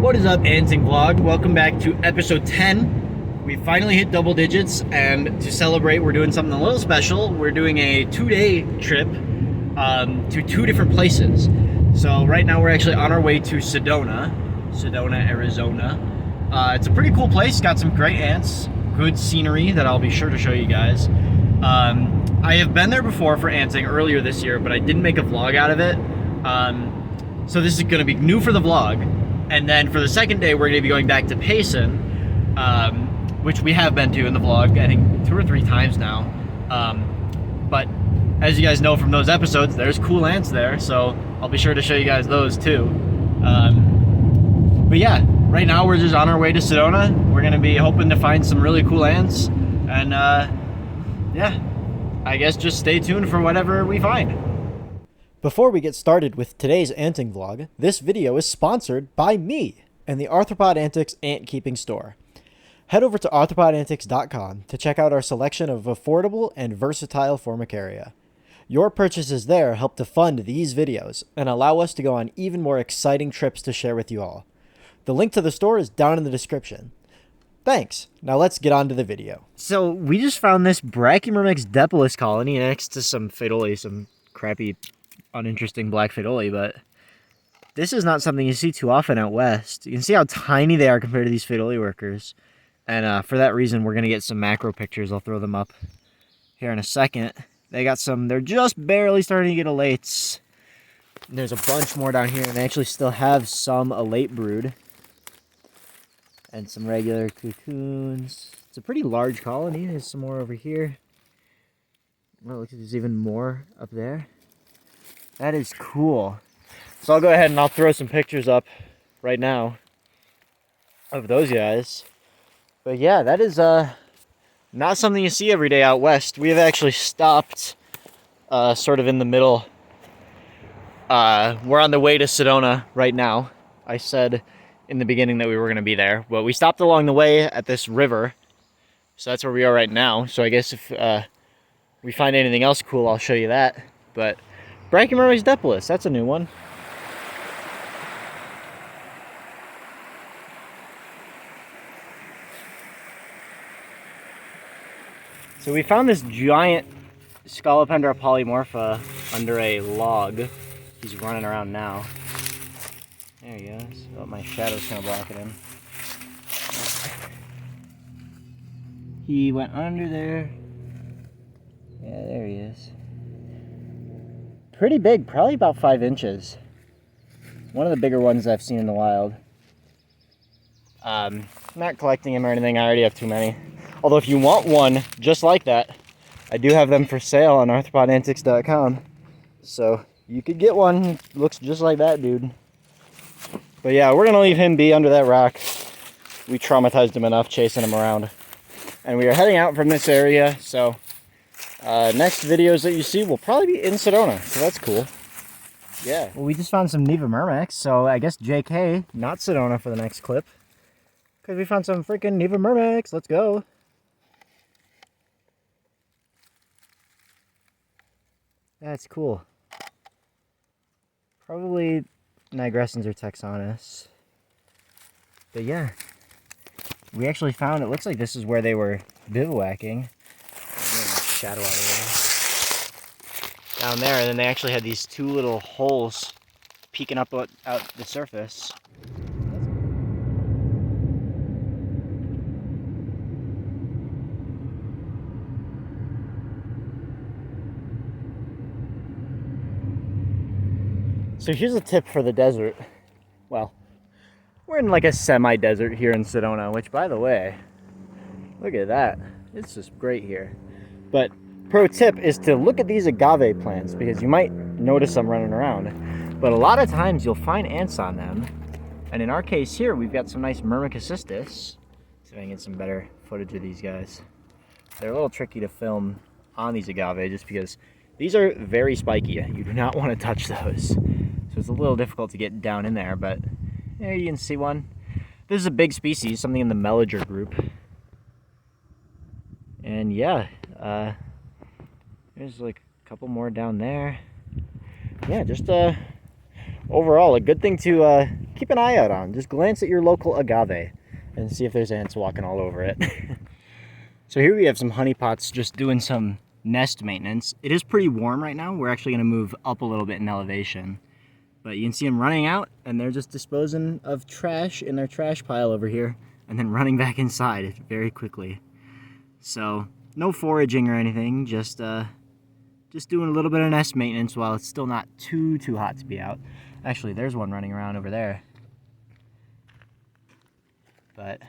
What is up, Anting Vlog? Welcome back to episode 10. We finally hit double digits, and to celebrate, we're doing something a little special. We're doing a 2-day trip to 2 different places. So right now we're actually on our way to Sedona, Arizona. It's a pretty cool place. Got some great ants, good scenery that I'll be sure to show you guys. I have been there before for anting earlier this year, but I didn't make a vlog out of it. So this is going to be new for the vlog. And then for the second day, we're going to be going back to Payson, which we have been to in the vlog, I think 2 or 3 times now. But as you guys know from those episodes, there's cool ants there, so I'll be sure to show you guys those too. But yeah, right now we're just on our way to Sedona. We're going to be hoping to find some really cool ants. And yeah, I guess just stay tuned for whatever we find. Before we get started with today's anting vlog, this video is sponsored by me and the Arthropod Antics Ant Keeping Store. Head over to arthropodantics.com to check out our selection of affordable and versatile Formicaria. Your purchases there help to fund these videos and allow us to go on even more exciting trips to share with you all. The link to the store is down in the description. Thanks. Now let's get on to the video. So we just found this Brachymyrmex depilis colony next to some Pheidole, some crappy, uninteresting black Pheidole, but this is not something you see too often out west. You can see how tiny they are compared to these Pheidole workers. And for that reason, we're going to get some macro pictures. I'll throw them up here in a second. They got some, they're just barely starting to get alates. There's a bunch more down here, and they actually still have some alate brood. And some regular cocoons. It's a pretty large colony. There's some more over here. Well, look, there's even more up there. That is cool. So I'll go ahead and I'll throw some pictures up right now of those guys. But yeah, that is not something you see every day out west. We have actually stopped sort of in the middle. We're on the way to Sedona right now. I said in the beginning that we were going to be there, but we stopped along the way at this river. So that's where we are right now. So I guess if we find anything else cool, I'll show you that. But Brachymyrmex depilis, that's a new one. So we found this giant Scolopendra polymorpha under a log. He's running around now. There he is. Oh, my shadow's kind of blocking him. He went under there. Yeah, there he is. Pretty big, probably about 5 inches. One of the bigger ones I've seen in the wild. Not collecting him or anything, I already have too many. Although if you want one just like that, I do have them for sale on arthropodantics.com. So you could get one. It looks just like that dude. But yeah, we're gonna leave him be under that rock. We traumatized him enough chasing him around. And we are heading out from this area, so next videos that you see will probably be in Sedona, so that's cool. Yeah. Well, we just found some Neivamyrmex, so I guess JK, not Sedona for the next clip. Because we found some freaking Neivamyrmex. Let's go. That's cool. Probably Nigressans or Texanus. But yeah. We actually found, it looks like this is where they were bivouacking. Shadow out of there. Down there, and then they actually had these 2 little holes peeking up out the surface. So here's a tip for the desert. Well, we're in like a semi-desert here in Sedona, which, by the way, look at that. It's just great here. But pro tip is to look at these agave plants, because you might notice them running around. But a lot of times you'll find ants on them. And in our case here, we've got some nice Myrmecocystus. See if I can get some better footage of these guys. They're a little tricky to film on these agave just because these are very spiky. You do not want to touch those. So it's a little difficult to get down in there, but there you can see one. This is a big species, something in the melliger-group. And yeah, there's like a couple more down there. Yeah, just overall, a good thing to keep an eye out on. Just glance at your local agave and see if there's ants walking all over it. So here we have some honeypots just doing some nest maintenance. It is pretty warm right now. We're actually going to move up a little bit in elevation. But you can see them running out, and they're just disposing of trash in their trash pile over here, and then running back inside very quickly. So no foraging or anything, just doing a little bit of nest maintenance while it's still not too hot to be out. Actually, there's one running around over there. But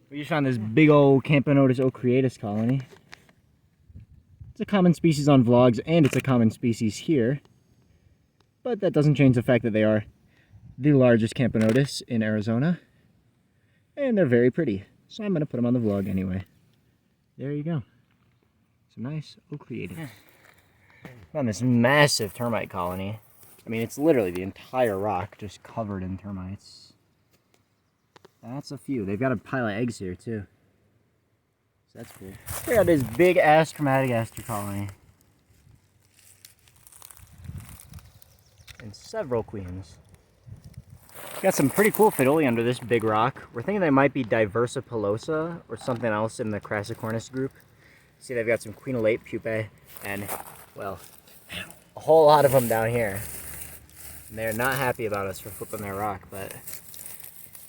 we just found this big old Camponotus ocreatus colony. It's a common species on vlogs, and it's a common species here. But that doesn't change the fact that they are the largest Camponotus in Arizona. And they're very pretty. So I'm going to put them on the vlog anyway. There you go. Some nice ocreatus. Found this massive termite colony. I mean, it's literally the entire rock just covered in termites. That's a few. They've got a pile of eggs here, too. So that's cool. Check out this big-ass Crematogaster colony. And several queens. Got some pretty cool Pheidole under this big rock. We're thinking they might be perpilosa or something else in the Crassicornis group. See, they've got some queen-elate pupae and, well, a whole lot of them down here. And they're not happy about us for flipping their rock, but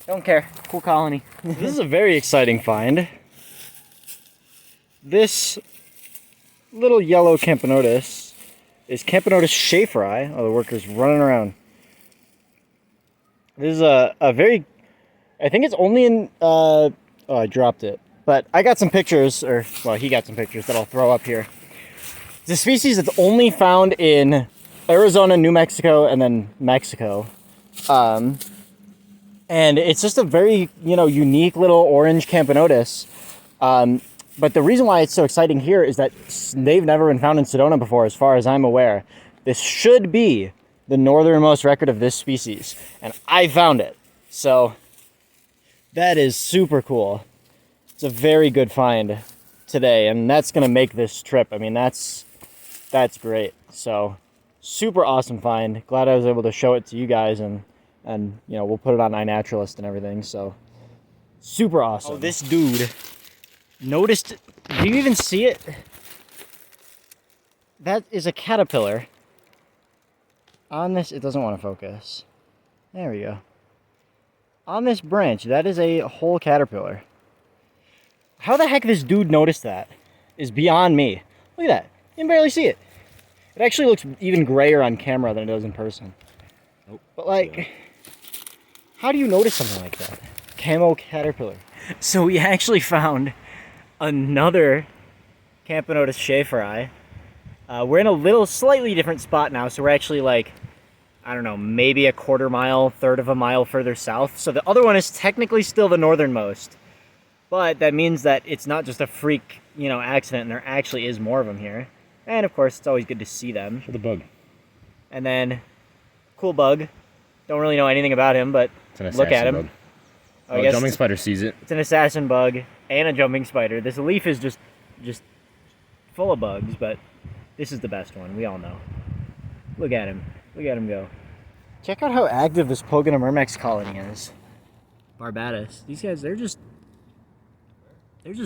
don't care. Cool colony. This is a very exciting find. This little yellow Camponotus is Camponotus schaefferi. Oh, the worker's running around. This is a very, I think it's only in, oh, I dropped it. But I got some pictures, or, well, he got some pictures that I'll throw up here. It's a species that's only found in Arizona, New Mexico, and then Mexico. And it's just a very, unique little orange Camponotus. But the reason why it's so exciting here is that they've never been found in Sedona before, as far as I'm aware. This should be the northernmost record of this species, and I found it. So that is super cool. It's a very good find today, and that's gonna make this trip. I mean, that's great. So super awesome find. Glad I was able to show it to you guys, and we'll put it on iNaturalist and everything. So super awesome. Oh, this dude noticed. Do you even see it? That is a caterpillar. On this, it doesn't want to focus. There we go. On this branch, that is a whole caterpillar. How the heck this dude noticed that is beyond me. Look at that. You can barely see it. It actually looks even grayer on camera than it does in person. Nope. But like, how do you notice something like that? Camo Caterpillar. So we actually found another Camponotus schaefferi. We're in a little slightly different spot now, so we're actually like, I don't know, maybe a quarter mile, third of a mile further south. So the other one is technically still the northernmost. But that means that it's not just a freak, accident, and there actually is more of them here. And of course, it's always good to see them. For the bug. And then, cool bug. Don't really know anything about him, but look at him. Bug. Oh, a jumping spider sees it. It's an assassin bug and a jumping spider. This leaf is just full of bugs, but this is the best one. We all know. Look at him. Look at him go. Check out how active this Pogonomyrmex colony is. Barbatus. These guys, they're just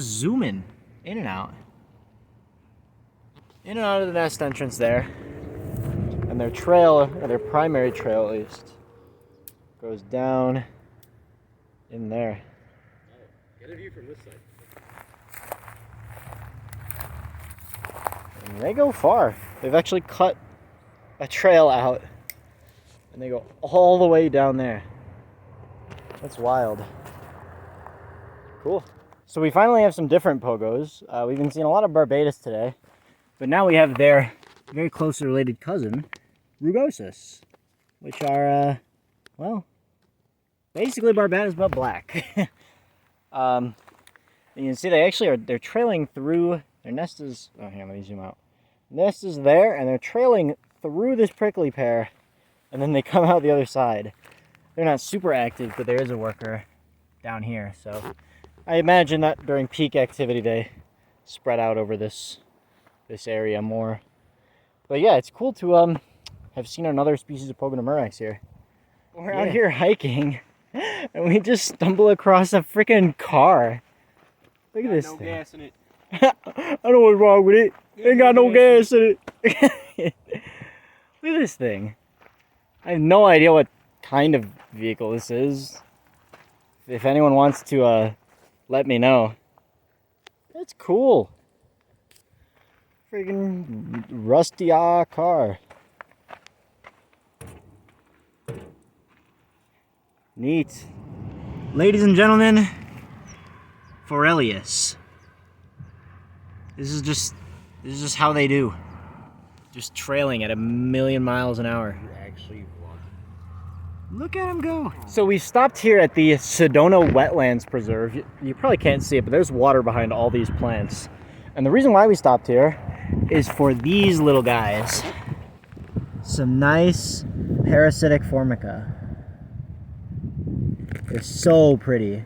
zooming in and out. In and out of the nest entrance there. And their trail, or their primary trail at least, goes down in there. Get a view from this side. And they go far. They've actually cut a trail out. And they go all the way down there. That's wild. Cool. So we finally have some different pogos. We've been seeing a lot of barbatus today. But now we have their very closely related cousin, rugosus. Which are, well, basically barbatus but black. And you can see they actually they're trailing through, their nest is, oh hang on, let me zoom out. Nest is there, and they're trailing through this prickly pear, and then they come out the other side. They're not super active, but there is a worker down here, so I imagine that during peak activity they spread out over this area more. But yeah, it's cool to have seen another species of Pogonomyrmex here. We're out here hiking, and we just stumble across a freaking car. Look at this thing. Gas in it. I know what's wrong with it. Ain't got no gas in it. Look at this thing. I have no idea what kind of vehicle this is. If anyone wants to let me know. It's cool. Friggin' rusty car. Neat. Ladies and gentlemen, Forelius. This is just how they do. Just trailing at 1,000,000 miles an hour. You're actually vlogging. Look at him go. So we stopped here at the Sedona Wetlands Preserve. You probably can't see it, but there's water behind all these plants. And the reason why we stopped here Is for these little guys. Some nice parasitic Formica. They're so pretty.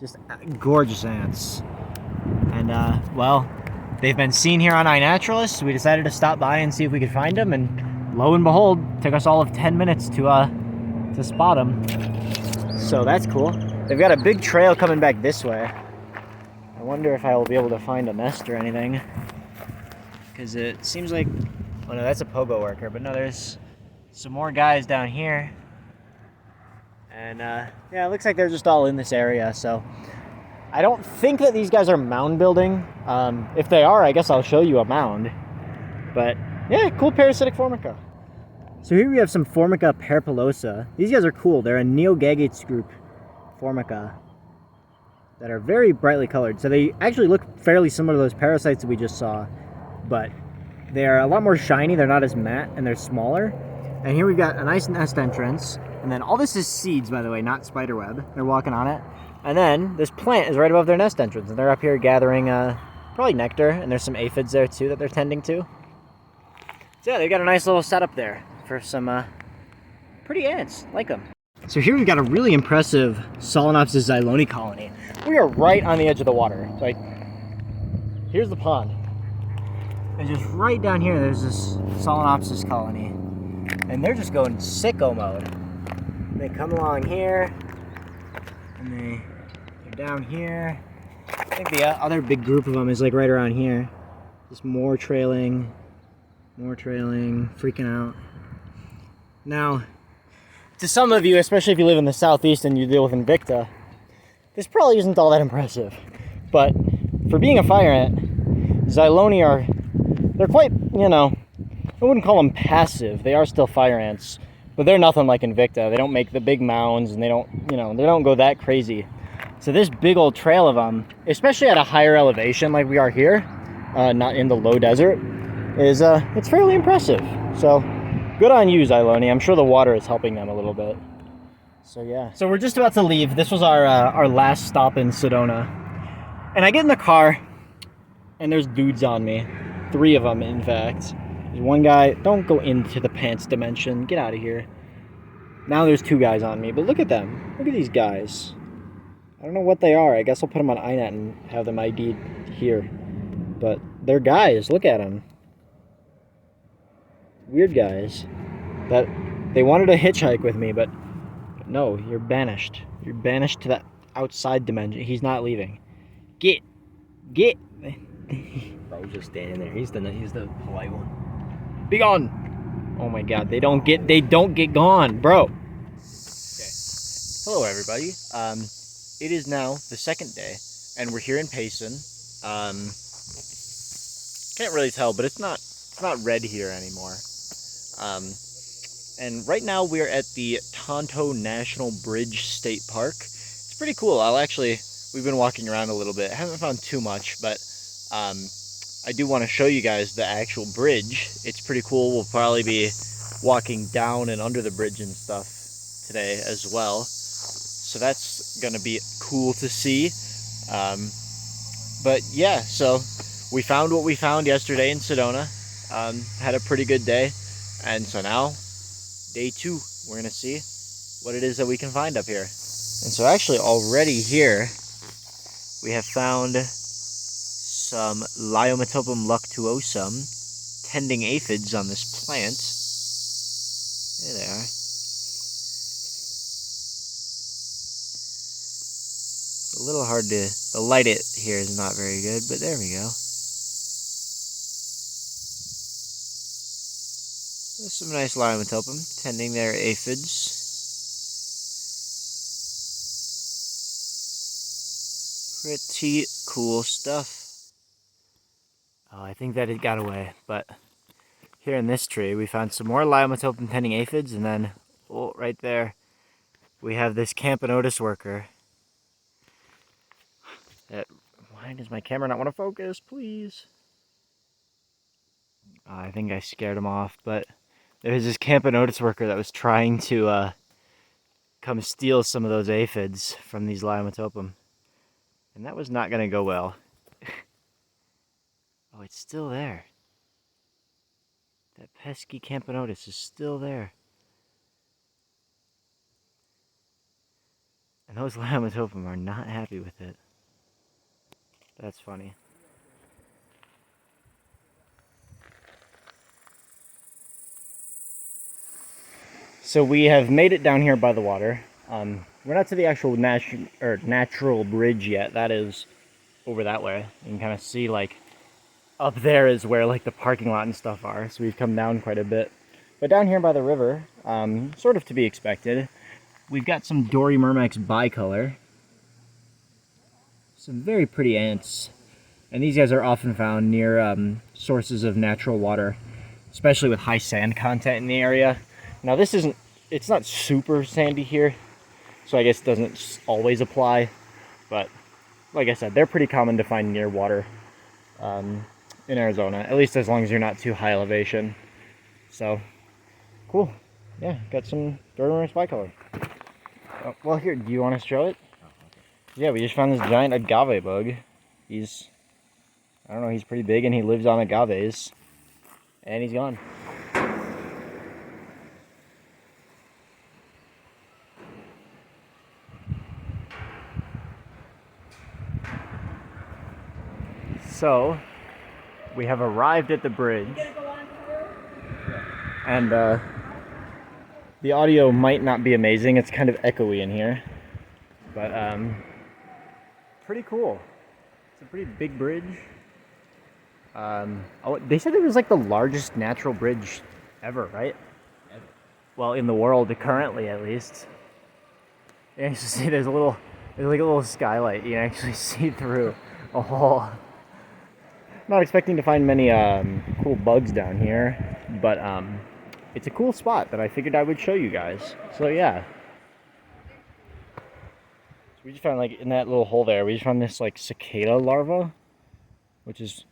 Just gorgeous ants. And, well, they've been seen here on iNaturalist, so we decided to stop by and see if we could find them, and lo and behold, it took us all of 10 minutes to spot them. So that's cool. They've got a big trail coming back this way. I wonder if I will be able to find a nest or anything. Because it seems like, oh no, that's a pogo worker, but no, there's some more guys down here. And yeah, it looks like they're just all in this area, so I don't think that these guys are mound building. If they are, I guess I'll show you a mound. But yeah, cool parasitic Formica. So here we have some Formica perpilosa. These guys are cool. They're a neogagates-group Formica that are very brightly colored. So they actually look fairly similar to those parasites that we just saw, but they're a lot more shiny. They're not as matte, and they're smaller. And here we've got a nice nest entrance. And then all this is seeds, by the way, not spiderweb. They're walking on it. And then this plant is right above their nest entrance, and they're up here gathering probably nectar, and there's some aphids there too that they're tending to. So yeah, they've got a nice little setup there for some pretty ants. Like them. So here we've got a really impressive Solenopsis xyloni colony. We are right on the edge of the water. Like, here's the pond. And just right down here, there's this Solenopsis colony. And they're just going sicko mode. They come along here, and they're down here. I think the other big group of them is like right around here. Just more trailing, freaking out. Now, to some of you, especially if you live in the southeast and you deal with Invicta, this probably isn't all that impressive. But for being a fire ant, xyloni they're quite, I wouldn't call them passive. They are still fire ants, but they're nothing like Invicta. They don't make the big mounds, and they don't go that crazy. So this big old trail of them, especially at a higher elevation like we are here, not in the low desert, is it's fairly impressive. So good on you, xyloni. I'm sure the water is helping them a little bit. So yeah. So we're just about to leave. This was our last stop in Sedona, and I get in the car, and there's dudes on me. 3 of them, in fact. There's one guy. Don't go into the pants dimension. Get out of here. Now there's 2 guys on me, but look at them. Look at these guys. I don't know what they are. I guess I'll put them on iNet and have them ID'd here. But they're guys. Look at them. Weird guys. That they wanted to hitchhike with me, but no, you're banished. You're banished to that outside dimension. He's not leaving. Get. Bro's just standing there. He's the polite one. Be gone. Oh my god, they don't get gone, bro. Okay. Hello everybody. It is now the 2nd day, and we're here in Payson. Can't really tell, but it's not red here anymore. And right now we're at the Tonto National Bridge State Park. It's pretty cool. We've been walking around a little bit. Haven't found too much, but I do want to show you guys the actual bridge. It's pretty cool. We'll probably be walking down and under the bridge and stuff today as well. So that's gonna be cool to see. But yeah, so we found what we found yesterday in Sedona. Had a pretty good day. And so now, day 2, we're gonna see what it is that we can find up here. And so actually already here, we have found some Liometopum luctuosum tending aphids on this plant. There they are. It's a little hard to, the light it here is not very good, but there we go. There's some nice Liometopum tending their aphids. Pretty cool stuff. Oh, I think that it got away, but here in this tree we found some more Liometopum tending aphids, and then, oh, right there we have this Camponotus worker. Why does my camera not want to focus, please? I think I scared him off, but there's this Camponotus worker that was trying to come steal some of those aphids from these Liometopum. And that was not going to go well. Oh, it's still there. That pesky Camponotus is still there. And those Liometopum are not happy with it. That's funny. So we have made it down here by the water. We're not to the actual natural bridge yet. That is over that way. You can kind of see, like, up there is where, like, the parking lot and stuff are. So we've come down quite a bit. But down here by the river, sort of to be expected, we've got some Dorymyrmex bicolor. Some very pretty ants. And these guys are often found near sources of natural water, especially with high sand content in the area. Now this isn't, it's not super sandy here, so I guess it doesn't always apply, but like I said, they're pretty common to find near water in Arizona, at least as long as you're not too high elevation. So, cool. Yeah, got some Dorymyrmex bicolor. Oh, well, here, do you want to show it? Yeah, we just found this giant agave bug. He's, I don't know, he's pretty big and he lives on agaves, and he's gone. So, we have arrived at the bridge, and the audio might not be amazing. It's kind of echoey in here, but pretty cool. It's a pretty big bridge. Oh, they said it was like the largest natural bridge ever, right? Ever. Well, in the world currently, at least. You can actually see there's like a little skylight. You can actually see through a hole. Not expecting to find many cool bugs down here, but it's a cool spot that I figured I would show you guys. So yeah. So we just found, like, in that little hole there, we just found this, like, cicada larva, which is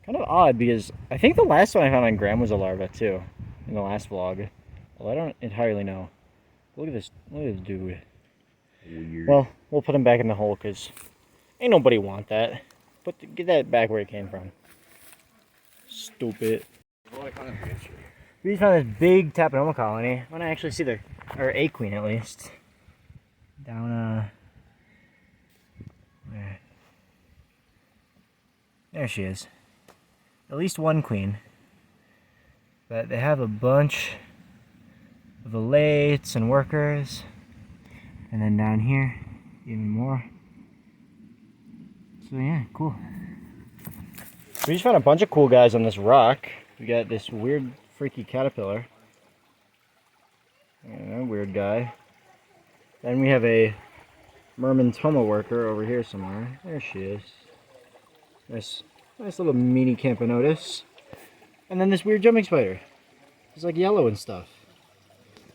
kind of odd because I think the last one I found on Graham was a larva too, in the last vlog. Well, I don't entirely know. Look at this dude. Weird. Well, we'll put him back in the hole because ain't nobody want that. Get that back where it came from. Stupid. We just found this big Taponoma colony. I want to actually see or a queen at least. Down, where? There she is. At least one queen. But they have a bunch of elates and workers. And then down here, even more. So yeah, cool. We just found a bunch of cool guys on this rock. We got this weird, freaky caterpillar. And a weird guy. Then we have a Myrmentoma worker over here somewhere. There she is. Nice little mini Camponotus. And then this weird jumping spider. It's like yellow and stuff.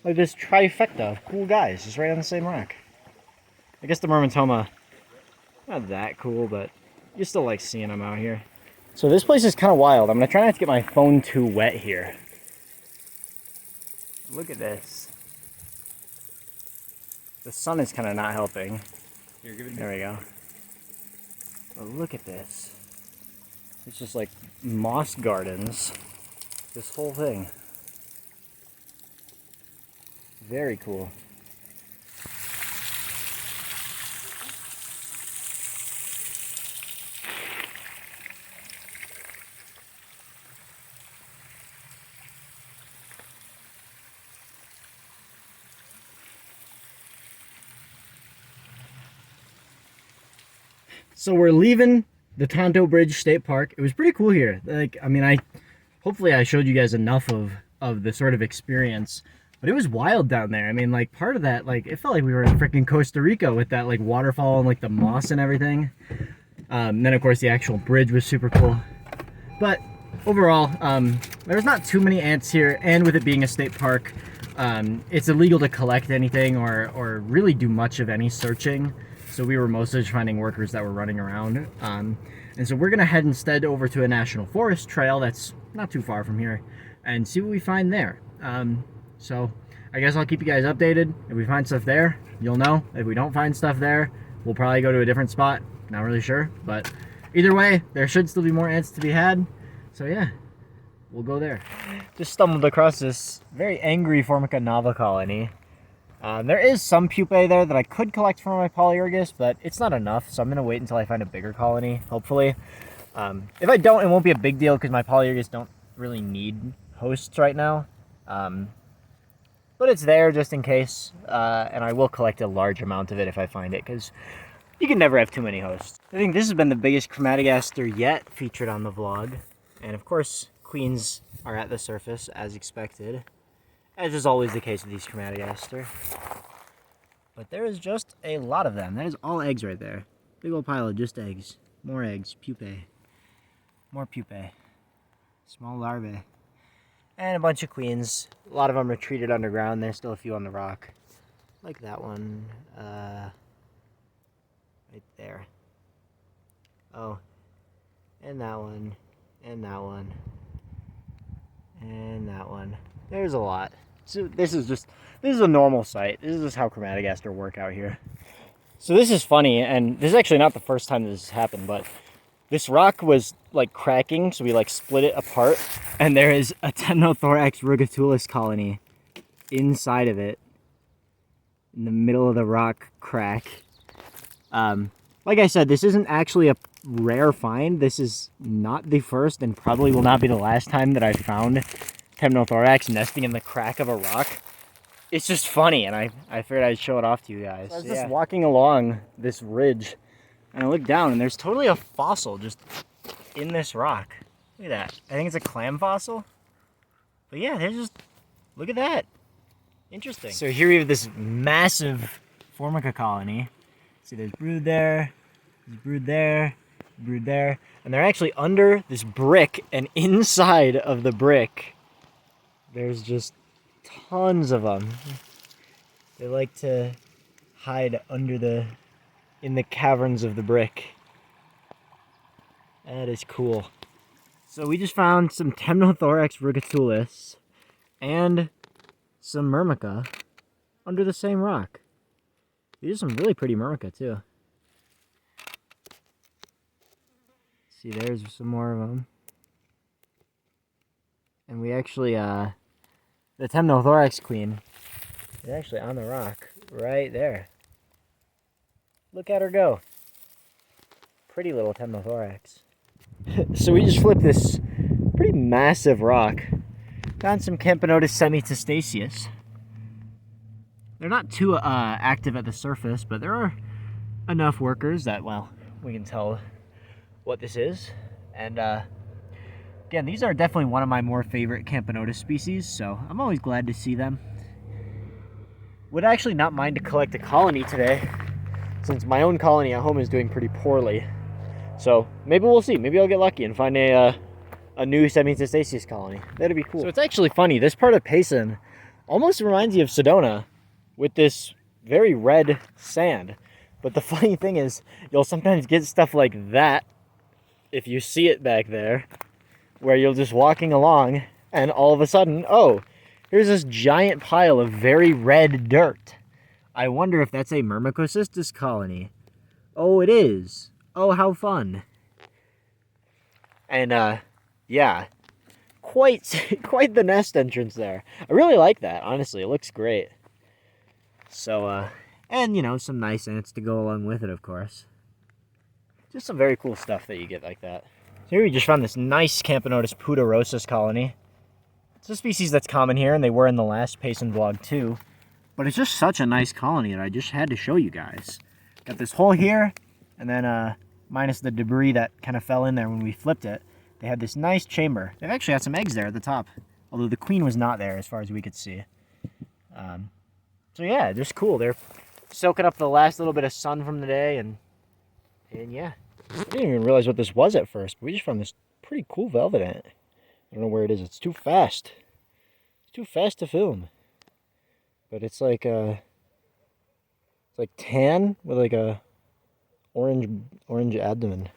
Like this trifecta of cool guys just right on the same rock. I guess the Myrmentoma, not that cool, but you still like seeing them out here. So this place is kind of wild. I'm going to try not to get my phone too wet here. Look at this. The sun is kind of not helping. Here, give it there we go. But look at this. It's just like moss gardens. This whole thing. Very cool. So we're leaving the Tonto Bridge State Park. It was pretty cool here. Like, I mean, hopefully I showed you guys enough of the sort of experience, but it was wild down there. I mean, like, part of that, like, it felt like we were in freaking Costa Rica with that, like, waterfall and, like, the moss and everything. Then, of course, the actual bridge was super cool. But overall, there's not too many ants here, and with it being a state park, it's illegal to collect anything or really do much of any searching. So we were mostly just finding workers that were running around. And so we're gonna head instead over to a national forest trail that's not too far from here and see what we find there. So I guess I'll keep you guys updated. If we find stuff there, you'll know. If we don't find stuff there, we'll probably go to a different spot. Not really sure, but either way, there should still be more ants to be had. So yeah, we'll go there. Just stumbled across this very angry Formica nava colony. There is some pupae there that I could collect from my Polyergus, but it's not enough, so I'm going to wait until I find a bigger colony, hopefully. If I don't, it won't be a big deal because my Polyergus don't really need hosts right now. But it's there just in case, and I will collect a large amount of it if I find it, because you can never have too many hosts. I think this has been the biggest Crematogaster yet featured on the vlog, and of course, queens are at the surface, as expected. As is always the case with these Crematogaster. But there is just a lot of them. That is all eggs right there. Big old pile of just eggs. More eggs. Pupae. More pupae. Small larvae. And a bunch of queens. A lot of them retreated underground. There's still a few on the rock. Like that one. Right there. Oh. And that one. And that one. And that one. There's a lot. So this is a normal site. This is just how Crematogaster work out here. So this is funny, and this is actually not the first time this has happened, but this rock was like cracking, so we like split it apart, and there is a Temnothorax rugosus colony inside of it, in the middle of the rock crack. Like I said, this isn't actually a rare find. This is not the first, and probably will not be the last time that I found Temnothorax nesting in the crack of a rock. It's just funny, and I figured I'd show it off to you guys. So I was just walking along this ridge, and I looked down, and there's totally a fossil just in this rock. Look at that. I think it's a clam fossil. But yeah, there's just, look at that. Interesting. So here we have this massive Formica colony. See, there's brood there, there's brood there, brood there, and they're actually under this brick, and inside of the brick, there's just tons of them. They like to hide in the caverns of the brick. That is cool. So we just found some Temnothorax rugosus and some Myrmica under the same rock. These are some really pretty Myrmica too. See, there's some more of them. And we actually, the Temnothorax queen is actually on the rock right there. Look at her go. Pretty little Temnothorax. So we just flipped this pretty massive rock. Found some Camponotus semitastaceus. They're not too active at the surface, but there are enough workers that, well, we can tell what this is. And again, these are definitely one of my more favorite Camponotus species, so I'm always glad to see them. Would actually not mind to collect a colony today, since my own colony at home is doing pretty poorly. So maybe we'll see. Maybe I'll get lucky and find a new semitastaceus colony. That'd be cool. So it's actually funny. This part of Payson almost reminds you of Sedona, with this very red sand. But the funny thing is, you'll sometimes get stuff like that if you see it back there, where you're just walking along and all of a sudden, oh, here's this giant pile of very red dirt. I wonder if that's a Myrmecocystus colony. Oh, it is. Oh, how fun. And yeah, quite the nest entrance there. I really like that, honestly. It looks great. So, and, you know, some nice ants to go along with it, of course. Just some very cool stuff that you get like that. So here we just found this nice Camponotus pudorosus colony. It's a species that's common here, and they were in the last Payson vlog too. But it's just such a nice colony that I just had to show you guys. Got this hole here, and then minus the debris that kind of fell in there when we flipped it. They had this nice chamber. They've actually had some eggs there at the top, although the queen was not there as far as we could see. So yeah, just cool. They're soaking up the last little bit of sun from the day, and yeah. I didn't even realize what this was at first, but we just found this pretty cool velvet ant. I don't know where it is. It's too fast. It's too fast to film. But it's like tan with like a orange abdomen,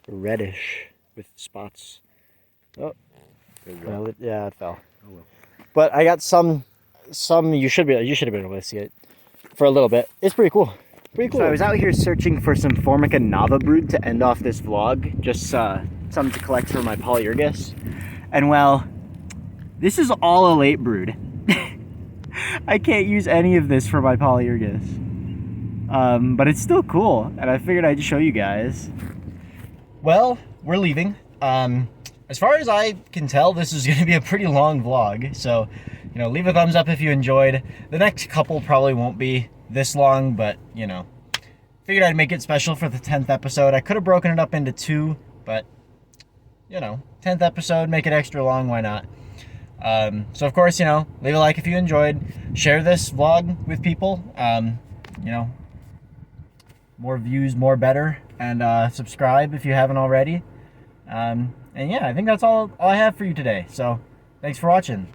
reddish with spots. Oh, well, yeah, it fell. Oh well. But I got some. You should have been able to see it for a little bit. It's pretty cool. Pretty cool. So I was out here searching for some Formica Nava brood to end off this vlog. Just something to collect for my Polyergus. And well, this is all a late brood. I can't use any of this for my Polyergus. But it's still cool, and I figured I'd show you guys. Well, we're leaving. As far as I can tell, this is going to be a pretty long vlog, so, you know, leave a thumbs up if you enjoyed. The next couple probably won't be this long, but, you know, figured I'd make it special for the 10th episode. I could have broken it up into 2, but, you know, 10th episode, make it extra long, why not? So of course, you know, leave a like if you enjoyed, share this vlog with people, you know, more views, more better, and subscribe if you haven't already. And yeah, I think that's all I have for you today, so thanks for watching.